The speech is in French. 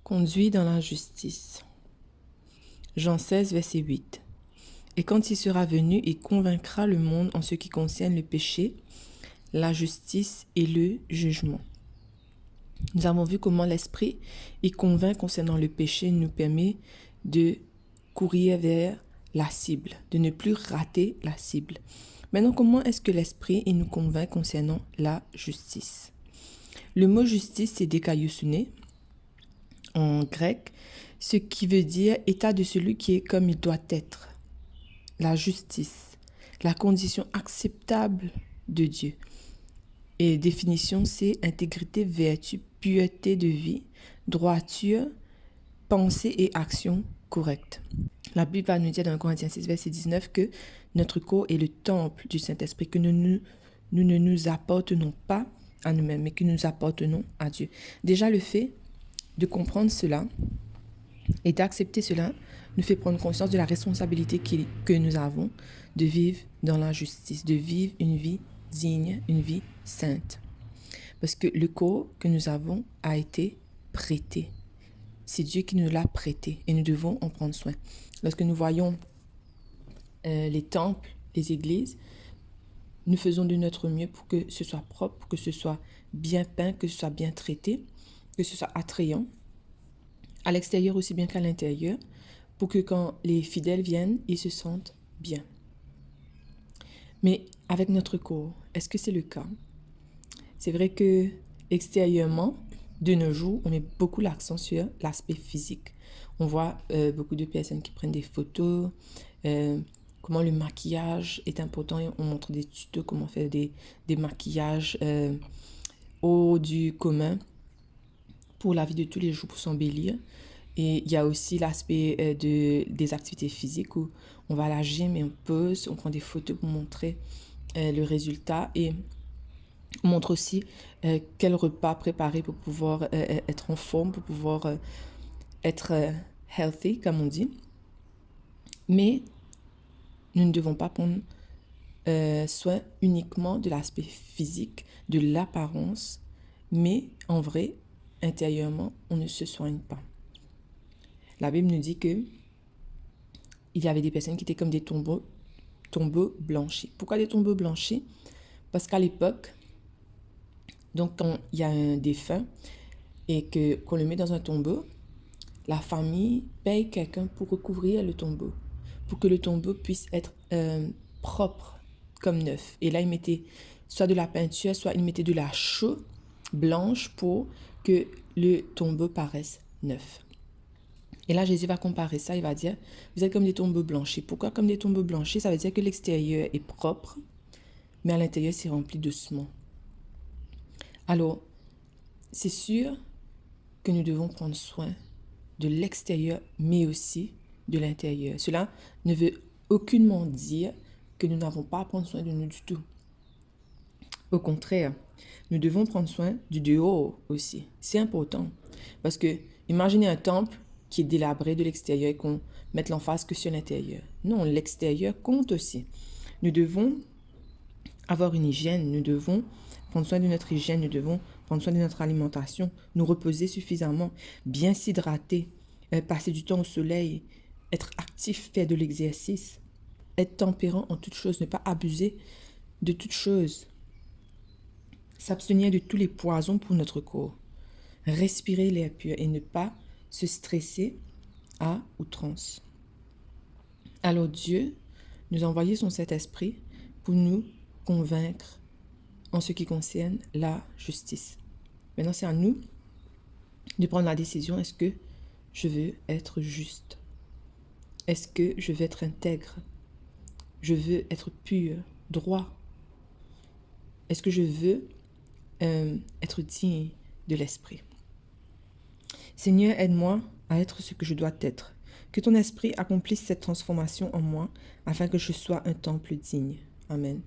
Conduit dans la justice. Jean 16, verset 8. Et quand il sera venu, il convaincra le monde en ce qui concerne le péché, la justice et le jugement. Nous avons vu comment l'Esprit y convainc concernant le péché nous permet de courir vers la cible, de ne plus rater la cible. Maintenant, comment est-ce que l'Esprit nous convainc concernant la justice? Le mot justice, c'est dikaiosune en grec, ce qui veut dire état de celui qui est comme il doit être. La justice, la condition acceptable de Dieu. Et définition, c'est intégrité, vertu, pureté de vie, droiture, pensée et action correcte. La Bible va nous dire dans Corinthiens 6, verset 19 que notre corps est le temple du Saint-Esprit, que nous ne nous appartenons pas à nous-mêmes, mais que nous appartenons à Dieu. Déjà, le fait de comprendre cela et d'accepter cela nous fait prendre conscience de la responsabilité que nous avons de vivre dans la justice, de vivre une vie digne, une vie sainte. Parce que le corps que nous avons a été prêté. C'est Dieu qui nous l'a prêté et nous devons en prendre soin. Lorsque nous voyons les temples, les églises, nous faisons de notre mieux pour que ce soit propre, pour que ce soit bien peint, que ce soit bien traité, que ce soit attrayant, à l'extérieur aussi bien qu'à l'intérieur, pour que quand les fidèles viennent, ils se sentent bien. Mais avec notre corps, est-ce que c'est le cas? C'est vrai que extérieurement, de nos jours, on met beaucoup l'accent sur l'aspect physique. On voit beaucoup de personnes qui prennent des photos, comment le maquillage est important. On montre des tutos, comment faire des maquillages hors du commun pour la vie de tous les jours, pour s'embellir. Et il y a aussi l'aspect des activités physiques où on va à la gym et on pose, on prend des photos pour montrer le résultat et on montre aussi quel repas préparer pour pouvoir être en forme, pour pouvoir être healthy, comme on dit. Mais nous ne devons pas prendre soin uniquement de l'aspect physique, de l'apparence, mais en vrai, intérieurement, on ne se soigne pas. La Bible nous dit que il y avait des personnes qui étaient comme des tombeaux blanchis. Pourquoi des tombeaux blanchis? Parce qu'à l'époque, donc quand il y a un défunt et qu'on le met dans un tombeau, la famille paye quelqu'un pour recouvrir le tombeau, pour que le tombeau puisse être propre comme neuf. Et là, ils mettaient soit de la peinture, soit ils mettaient de la chaux blanche pour que le tombeau paraisse neuf. Et là, Jésus va comparer ça, il va dire, vous êtes comme des tombeaux blanchis. Pourquoi comme des tombeaux blanchis? Ça veut dire que l'extérieur est propre, mais à l'intérieur, c'est rempli d'ossements. Alors, c'est sûr que nous devons prendre soin de l'extérieur, mais aussi de l'intérieur. Cela ne veut aucunement dire que nous n'avons pas à prendre soin de nous du tout. Au contraire, nous devons prendre soin du dehors aussi. C'est important. Parce que, imaginez un temple qui est délabré de l'extérieur et qu'on mette l'emphase que sur l'intérieur. Non, l'extérieur compte aussi. Nous devons avoir une hygiène, nous devons prendre soin de notre hygiène, nous devons prendre soin de notre alimentation, nous reposer suffisamment, bien s'hydrater, passer du temps au soleil, être actif, faire de l'exercice, être tempérant en toutes choses, ne pas abuser de toutes choses, s'abstenir de tous les poisons pour notre corps, respirer l'air pur et ne pas se stresser à outrance. Alors Dieu nous a envoyé son Saint-Esprit pour nous convaincre en ce qui concerne la justice. Maintenant, c'est à nous de prendre la décision. Est-ce que je veux être juste? Est-ce que je veux être intègre? Je veux être pur, droit? Est-ce que je veux être digne de l'esprit? Seigneur, aide-moi à être ce que je dois être. Que ton esprit accomplisse cette transformation en moi afin que je sois un temple digne. Amen.